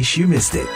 case you missed it.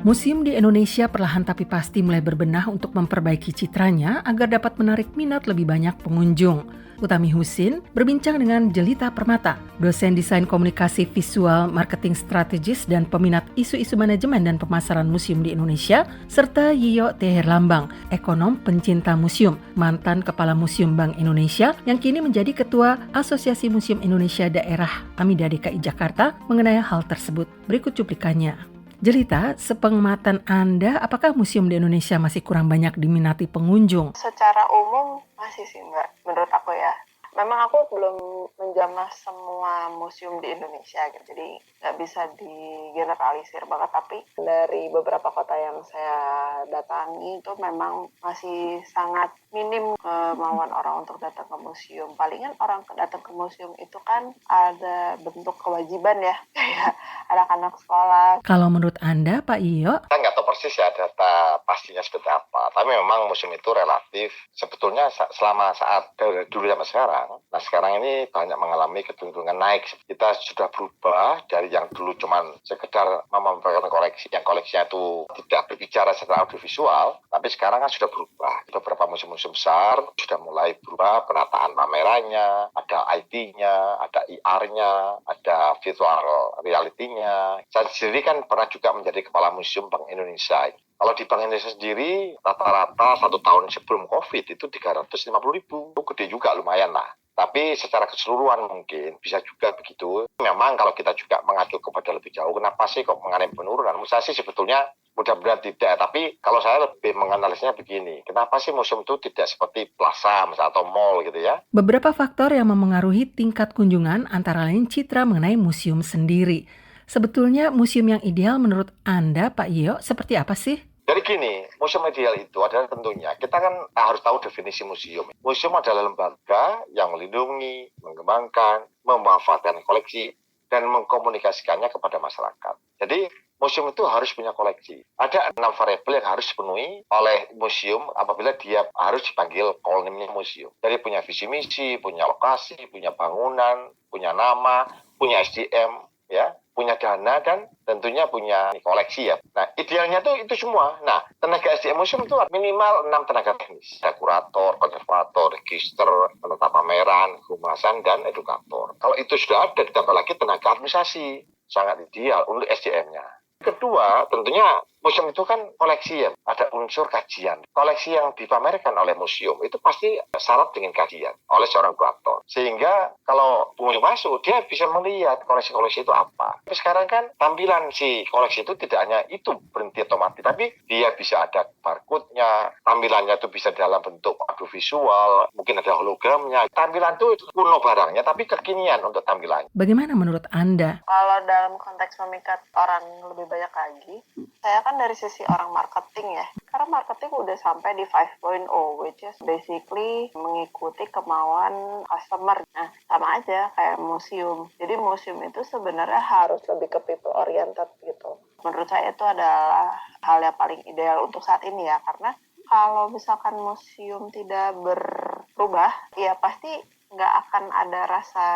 Museum di Indonesia perlahan tapi pasti mulai berbenah untuk memperbaiki citranya agar dapat menarik minat lebih banyak pengunjung. Utami Husin berbincang dengan Jelita Permata, dosen desain komunikasi visual, marketing strategis dan peminat isu-isu manajemen dan pemasaran museum di Indonesia, serta Yiyo T. Herlambang, ekonom pencinta museum, mantan Kepala Museum Bank Indonesia yang kini menjadi Ketua Asosiasi Museum Indonesia Daerah Amida DKI Jakarta mengenai hal tersebut. Berikut cuplikannya. Jelita, sepengamatan Anda, apakah museum di Indonesia masih kurang banyak diminati pengunjung? Secara umum masih sih Mbak, menurut aku ya. Memang aku belum menjamah semua museum di Indonesia gitu, jadi nggak bisa digeneralisir banget. Tapi dari beberapa kota yang saya datangi itu memang masih sangat minim kemauan orang untuk datang ke museum. Palingan orang datang ke museum itu kan ada bentuk kewajiban ya, kayak anak-anak sekolah. Kalau menurut Anda, Pak Iyo? Saya nggak tahu persis ya data pastinya seperti apa. Tapi memang museum itu relatif. Sebetulnya selama saat dari dulu sampai sekarang, nah sekarang ini banyak mengalami kecenderungan naik. Kita sudah berubah dari yang dulu cuman sekedar memamerkan koleksi, yang koleksinya itu tidak berbicara secara audiovisual, tapi sekarang kan sudah berubah. Beberapa museum-museum besar sudah mulai berubah penataan pamerannya, ada IT-nya, ada IR-nya, ada virtual reality-nya. Saya sendiri kan pernah juga menjadi Kepala Museum Bank Indonesia. Kalau di Bank Indonesia sendiri, rata-rata 1 tahun sebelum COVID itu 350.000. Itu gede juga, lumayan lah. Tapi secara keseluruhan mungkin bisa juga begitu. Memang kalau kita juga mengacu kepada lebih jauh, kenapa sih kok mengalami penurunan? Menurut saya sih sebetulnya mudah-mudahan tidak. Tapi kalau saya lebih menganalisnya begini, kenapa sih museum itu tidak seperti plaza misalnya, atau mall gitu ya? Beberapa faktor yang memengaruhi tingkat kunjungan antara lain citra mengenai museum sendiri. Sebetulnya museum yang ideal menurut Anda, Pak Iyo, seperti apa sih? Jadi gini, museum ideal itu adalah tentunya, kita kan harus tahu definisi museum. Museum adalah lembaga yang melindungi, mengembangkan, memanfaatkan koleksi, dan mengkomunikasikannya kepada masyarakat. Jadi museum itu harus punya koleksi. Ada 6 variabel yang harus dipenuhi oleh museum apabila dia harus dipanggil kolonimnya museum. Jadi punya visi misi, punya lokasi, punya bangunan, punya nama, punya SDM, ya, punya dana, dan tentunya punya koleksi ya. Nah, idealnya tuh itu semua. Nah, tenaga SDM museum itu minimal 6 tenaga teknis. Ada kurator, konservator, register, penata pameran, humasan, dan edukator. Kalau itu sudah ada, ditambah lagi tenaga administrasi. Sangat ideal untuk SDM-nya. Kedua, tentunya museum itu kan koleksi ya, ada unsur kajian. Koleksi yang dipamerkan oleh museum itu pasti syarat dengan kajian oleh seorang kurator. Sehingga kalau pengunjung masuk, dia bisa melihat koleksi-koleksi itu apa. Tapi sekarang kan tampilan si koleksi itu tidak hanya itu berhenti otomatis, tapi dia bisa ada barcode-nya, tampilannya itu bisa dalam bentuk audiovisual, mungkin ada hologramnya. Tampilan itu kuno barangnya, tapi kekinian untuk tampilannya. Bagaimana menurut Anda? Kalau dalam konteks memikat orang lebih banyak lagi, saya kan dari sisi orang marketing ya. Karena marketing udah sampai di 5.0, which is basically mengikuti kemauan customer. Nah, sama aja kayak museum. Jadi museum itu sebenarnya harus lebih ke people oriented gitu. Menurut saya itu adalah hal yang paling ideal untuk saat ini ya. Karena kalau misalkan museum tidak berubah, ya pasti nggak akan ada rasa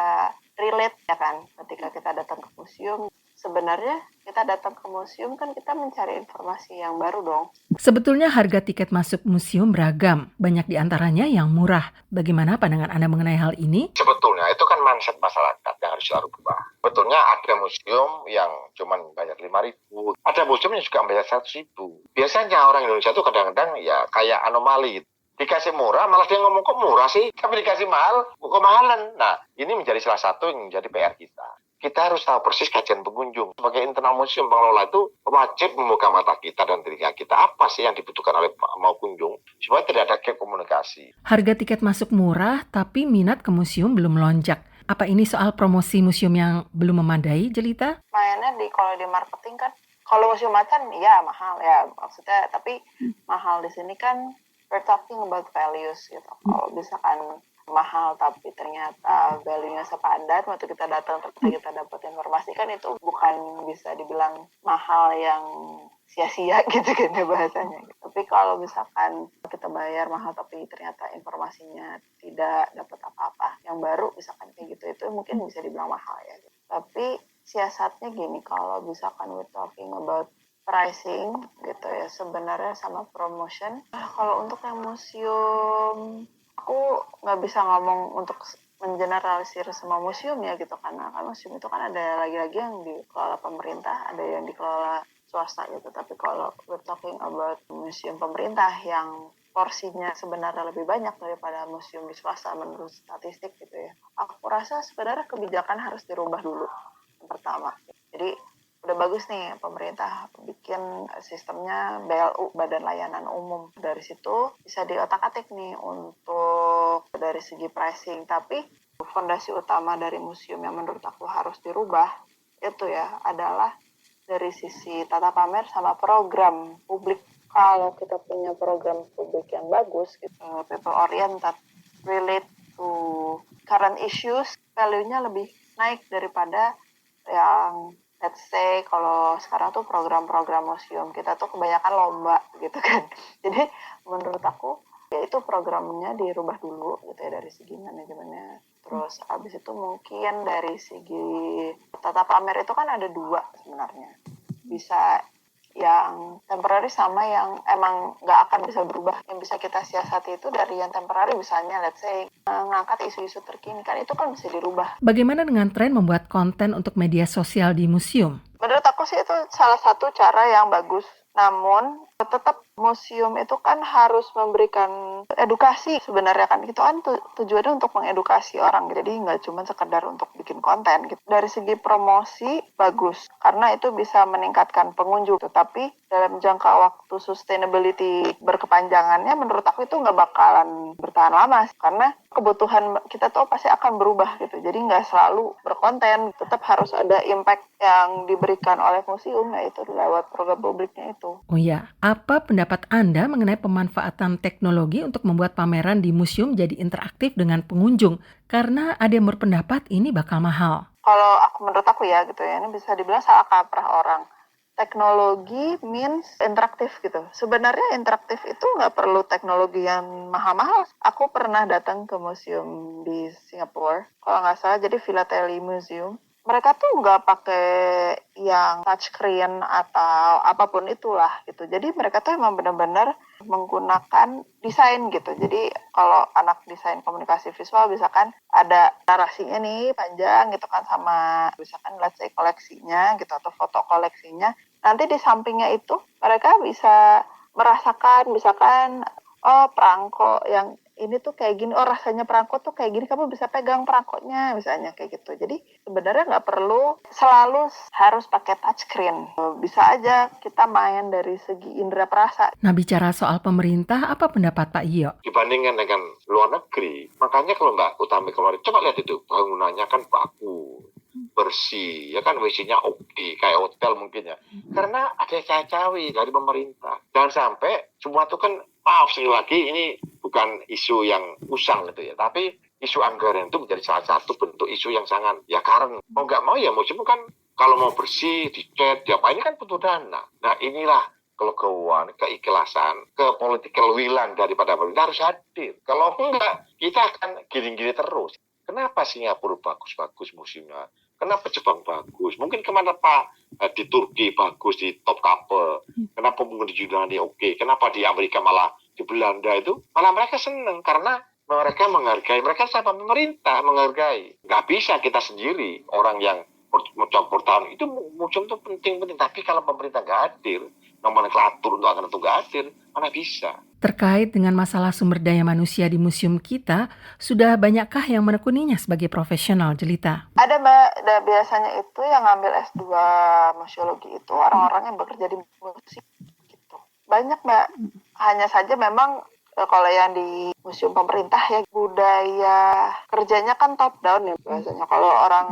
relate ya kan ketika kita datang ke museum. Sebenarnya kita datang ke museum kan kita mencari informasi yang baru dong. Sebetulnya harga tiket masuk museum beragam, banyak di antaranya yang murah. Bagaimana pandangan Anda mengenai hal ini? Sebetulnya itu kan mindset masyarakat yang harus selalu berubah. Sebetulnya ada museum yang cuma bayar 5.000, ada museum yang juga bayar 100.000. Biasanya orang Indonesia itu kadang-kadang ya kayak anomali. Dikasih murah, malah dia ngomong kok murah sih, tapi dikasih mahal, kok mahalan. Nah, ini menjadi salah satu yang menjadi PR kita. Kita harus tahu persis kajian pengunjung. Sebagai internal museum, pengelola itu wajib membuka mata kita dan telinga kita. Apa sih yang dibutuhkan oleh mau kunjung, supaya tidak ada gap komunikasi. Harga tiket masuk murah, tapi minat ke museum belum melonjak. Apa ini soal promosi museum yang belum memadai, Jelita? Mainnya kalau di marketing kan, kalau museum macan ya mahal ya maksudnya, tapi mahal di sini kan we're talking about values gitu. Kalau misalkan mahal tapi ternyata value-nya sepadan waktu kita datang, ternyata kita dapat informasi, kan itu bukan bisa dibilang mahal yang sia-sia gitu kan ya bahasanya. Tapi Tapi kalau misalkan kita bayar mahal tapi ternyata informasinya tidak dapat apa-apa, yang baru misalkan kayak gitu, itu mungkin bisa dibilang mahal ya. Tapi siasatnya gini, kalau misalkan we're talking about pricing gitu ya, sebenarnya sama promotion. Kalau untuk yang museum, aku nggak bisa ngomong untuk mengeneralisir semua museum ya gitu, karena kan museum itu kan ada lagi-lagi yang dikelola pemerintah, ada yang dikelola swasta gitu. Tapi kalau we're talking about museum pemerintah yang porsinya sebenarnya lebih banyak daripada museum di swasta menurut statistik gitu ya, aku rasa sebenarnya kebijakan harus dirubah dulu yang pertama. Jadi udah bagus nih pemerintah bikin sistemnya BLU, Badan Layanan Umum. Dari situ bisa diotak-atik nih untuk dari segi pricing. Tapi fondasi utama dari museum yang menurut aku harus dirubah itu ya adalah dari sisi tata pamer sama program publik. Kalau kita punya program publik yang bagus, people oriented, relate to current issues, value-nya lebih naik daripada yang let's say kalau sekarang tuh program-program museum kita tuh kebanyakan lomba gitu kan. Jadi menurut aku ya itu programnya dirubah dulu gitu ya dari segi manajemennya. Terus abis itu mungkin dari segi tata pamer itu kan ada dua sebenarnya. Bisa yang temporary sama yang emang nggak akan bisa berubah. Yang bisa kita siasati itu dari yang temporary, misalnya let's say ngangkat isu-isu terkini, kan itu kan bisa dirubah. Bagaimana dengan tren membuat konten untuk media sosial di museum? Menurut aku sih itu salah satu cara yang bagus. Namun tetap museum itu kan harus memberikan edukasi sebenarnya kan. Itu kan tujuannya untuk mengedukasi orang. Jadi nggak cuma sekedar untuk bikin konten gitu. Dari segi promosi bagus karena itu bisa meningkatkan pengunjung. Tapi dalam jangka waktu sustainability berkepanjangannya menurut aku itu nggak bakalan bertahan lama. Karena kebutuhan kita tuh pasti akan berubah gitu. Jadi nggak selalu berkonten. Tetap harus ada impact yang diberikan oleh museum, yaitu lewat program publiknya itu. Oh ya, apa pendapat Anda mengenai pemanfaatan teknologi untuk membuat pameran di museum jadi interaktif dengan pengunjung? Karena ada yang berpendapat ini bakal mahal. Kalau menurut aku ya gitu ya, ini bisa dibilang salah kaprah orang. Teknologi means interaktif gitu. Sebenarnya interaktif itu nggak perlu teknologi yang mahal-mahal. Aku pernah datang ke museum di Singapura, kalau nggak salah jadi Philately Museum. Mereka tuh nggak pakai yang touchscreen atau apapun itulah gitu. Jadi mereka tuh emang benar-benar menggunakan desain gitu. Jadi kalau anak desain komunikasi visual misalkan ada narasinya nih panjang gitu kan, sama misalkan let's say koleksinya gitu atau foto koleksinya. Nanti di sampingnya itu mereka bisa merasakan misalkan perangko yang ini tuh kayak gini, rasanya perangko tuh kayak gini, kamu bisa pegang perangkonya misalnya kayak gitu. Jadi sebenarnya nggak perlu selalu harus pakai touchscreen. Bisa aja kita main dari segi indera perasa. Nah, bicara soal pemerintah, apa pendapat Pak Iyo? Dibandingkan dengan luar negeri, makanya kalau Mbak Utami keluar, coba lihat itu, bangunannya kan bagus, bersih, ya kan WC-nya oke, kayak hotel mungkin ya. Karena ada cawe-cawe dari pemerintah. Jangan sampai semua itu kan, maaf sekali lagi, ini bukan isu yang usang gitu ya, tapi isu anggaran itu menjadi salah satu bentuk isu yang sangat, ya karena mau nggak mau ya museum kan kalau mau bersih, dicat, diapa, ini kan butuh dana. Nah inilah kelegowoan, keikhlasan, kepolitical willan daripada pemerintah harus hadir. Kalau enggak, kita akan gini-gini terus. Kenapa Singapura bagus-bagus museumnya? Kenapa Jepang bagus? Mungkin kemana Pak? Di Turki bagus, di Top Couple. Kenapa mungkin di Yunani oke? Kenapa di Amerika malah di Belanda itu? Malah mereka senang karena mereka menghargai. Mereka sama pemerintah menghargai. Nggak bisa kita sendiri, orang yang mencampur tangan. Itu museum itu penting-penting. Tapi kalau pemerintah nggak hadir, nomenklatur untuk anggaran itu nggak hadir, mana bisa? Terkait dengan masalah sumber daya manusia di museum kita, sudah banyakkah yang menekuninya sebagai profesional, Jelita? Ada Mbak, biasanya itu yang ngambil S2 museologi itu orang-orang yang bekerja di museum gitu. Banyak Mbak, hanya saja memang kalau yang di museum pemerintah ya budaya kerjanya kan top down ya biasanya. Kalau orang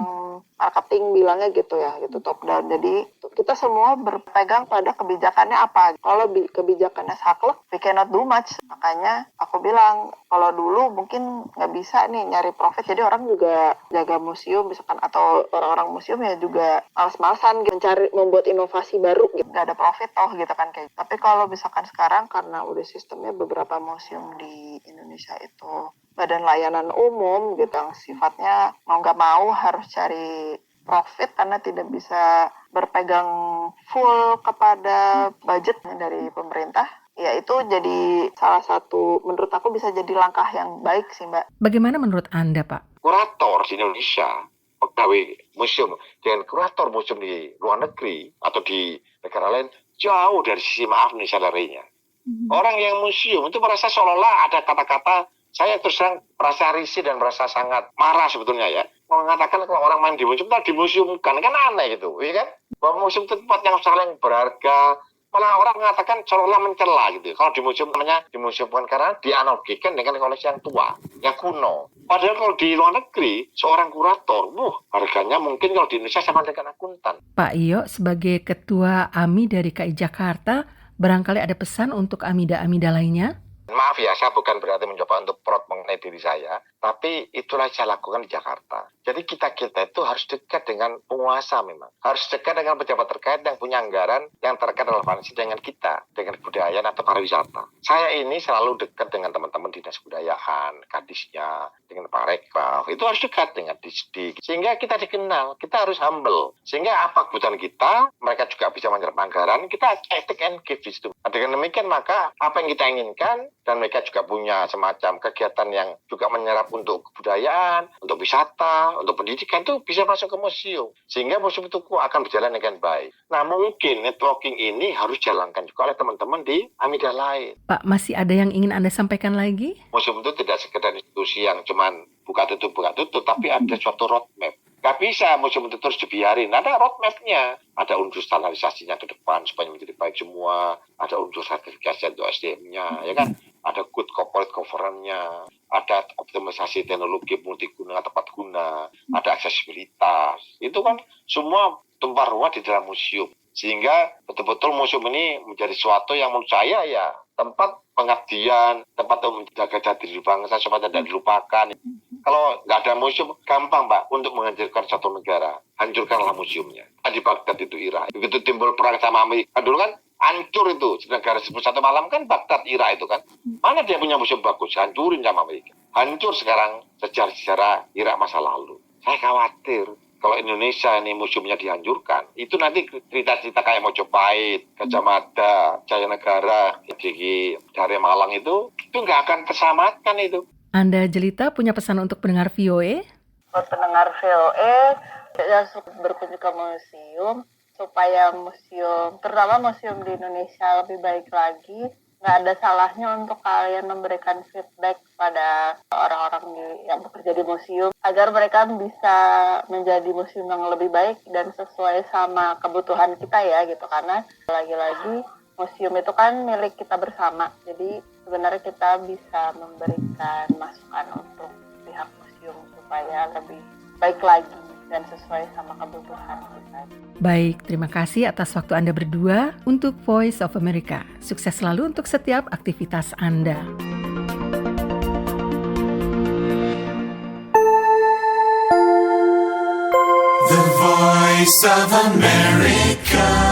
marketing bilangnya gitu ya, gitu top down. Jadi kita semua berpegang pada kebijakannya apa. Kalau kebijakannya saklek, we cannot do much. Makanya aku aku bilang kalau dulu mungkin nggak bisa nih nyari profit, jadi orang juga jaga museum misalkan, atau orang-orang museum ya juga males-malesan gitu, mencari membuat inovasi baru gitu, nggak ada profit gitu kan kayak. Tapi kalau misalkan sekarang karena udah sistemnya beberapa museum di Indonesia itu badan layanan umum gitu, yang sifatnya mau nggak mau harus cari profit karena tidak bisa berpegang full kepada budget dari pemerintah. Ya itu jadi salah satu, menurut aku bisa jadi langkah yang baik sih Mbak. Bagaimana menurut Anda, Pak? Kurator di Indonesia, pegawai museum dengan kurator museum di luar negeri atau di negara lain jauh dari sisi maaf nih salarinya. Orang yang museum itu merasa seolah-olah ada kata-kata, saya terus terang merasa risih dan merasa sangat marah sebetulnya ya. Mengatakan kalau orang main di museum, tak dimuseumkan, kan aneh gitu, ya kan? Bahwa museum itu tempat yang saling berharga, malah orang mengatakan seolah-olah mencela gitu. Kalau di museum namanya dimuseumkan karena dianalogikan dengan koleksi yang tua, yang kuno. Padahal kalau di luar negeri, seorang kurator, harganya mungkin kalau di Indonesia sama dengan akuntan. Pak Iyo, sebagai Ketua AMI dari KI Jakarta, barangkali ada pesan untuk amida-amida lainnya? Maaf ya, saya bukan berarti mencoba untuk proud mengenai diri saya, tapi itulah saya lakukan di Jakarta. Jadi kita itu harus dekat dengan penguasa memang. Harus dekat dengan pejabat terkait yang punya anggaran yang terkait relevansi dengan kita, dengan kebudayaan atau pariwisata. Saya ini selalu dekat dengan teman-teman dinas kebudayaan, kadisnya, dengan Pak Rekraf. Itu harus dekat dengan Disdik. Sehingga kita dikenal, kita harus humble. Sehingga apa kebutuhan kita, mereka juga bisa menyerap anggaran, kita take and give di situ. Dengan demikian maka apa yang kita inginkan, dan mereka juga punya semacam kegiatan yang juga menyerap untuk kebudayaan, untuk wisata, untuk pendidikan, itu bisa masuk ke museum. Sehingga museum itu akan berjalan dengan baik. Nah mungkin networking ini harus dijalankan juga oleh teman-teman di amida lain. Pak, masih ada yang ingin Anda sampaikan lagi? Museum itu tidak sekedar institusi yang cuman buka tutup, tapi ada suatu roadmap. Gak bisa museum itu terus dibiarin. Ada roadmap-nya. Ada unsur standarisasinya ke depan supaya menjadi baik semua. Ada unsur sertifikasi untuk SDM-nya, ya kan? Ada good corporate governance-nya. Ada optimalisasi teknologi multiguna, tepat guna. Ada aksesibilitas. Itu kan semua tumpah ruah di dalam museum. Sehingga betul-betul museum ini menjadi sesuatu yang menurut saya ya tempat pengabdian, tempat untuk menjaga jati diri bangsa supaya tidak dilupakan. Kalau nggak ada museum, gampang Mbak untuk menghancurkan satu negara. Hancurkanlah museumnya. Di Baghdad itu Irak. Begitu timbul perang sama Amerika dulu kan, hancur itu. Negara 11 malam kan Baghdad Irak itu kan. Mana dia punya museum bagus? Hancurin sama Amerika. Hancur sekarang sejarah-sejarah Irak masa lalu. Saya khawatir kalau Indonesia ini museumnya dihancurkan, itu nanti cerita-cerita kayak Mojopahit, Gajah Mada, Jaya Negara, dari Malang itu nggak akan terselamatkan itu. Anda Jelita punya pesan untuk pendengar VOA? Buat pendengar VOA, ya berkunjung ke museum supaya museum, terutama museum di Indonesia lebih baik lagi. Nggak ada salahnya untuk kalian memberikan feedback pada orang-orang yang bekerja di museum agar mereka bisa menjadi museum yang lebih baik dan sesuai sama kebutuhan kita ya gitu, karena lagi-lagi museum itu kan milik kita bersama. Jadi sebenarnya kita bisa memberikan masukan untuk pihak museum supaya lebih baik lagi dan sesuai sama kebutuhan kita. Baik, terima kasih atas waktu Anda berdua untuk Voice of America. Sukses selalu untuk setiap aktivitas Anda. The Voice of America.